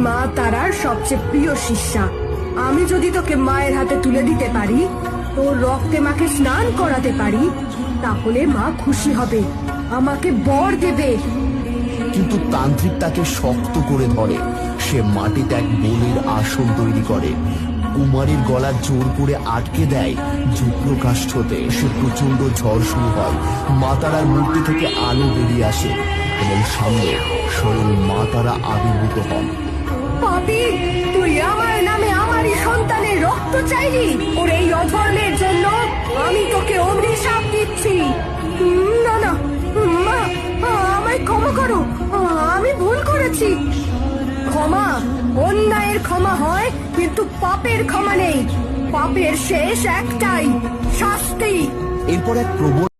মা তারার সবচেয়ে প্রিয় শিষ্যা। আমি যদি তোকে মায়ের হাতে তুলে দিতে পারি, তোর রক্তে মাকে স্নান করাতে পারি, তাহলে মা খুশি হবে, আমাকে বর দেবে। কিন্তু তান্ত্রিক তাকে শক্ত করে ধরে। সে মাটিতে এক বলির আসন তৈরি করে, কুমারীর গলা জোর করে আটকে দেয়। যুগ্রকাষ্ঠতে সে প্রচন্ড ঝড় শুরু হয়। মা তারার মূর্তি থেকে আলো বেরিয়ে আসে এবং সামনে স্বয়ং মা তারা আবির্ভূত হন। পাপী, তুই আমার নামে আমারই সন্তানের রক্ত চাইলি। ওর এই অধর্মের জন্য আমি তোকে অভিশাপ দিচ্ছি। না না মা, আমায় ক্ষমা করো, আমি ভুল করেছি। ক্ষমা, অন্যায়ের ক্ষমা হয়, কিন্তু পাপের ক্ষমা নেই। পাপের শেষ একটাই, শাস্তি। এরপর এক প্রবল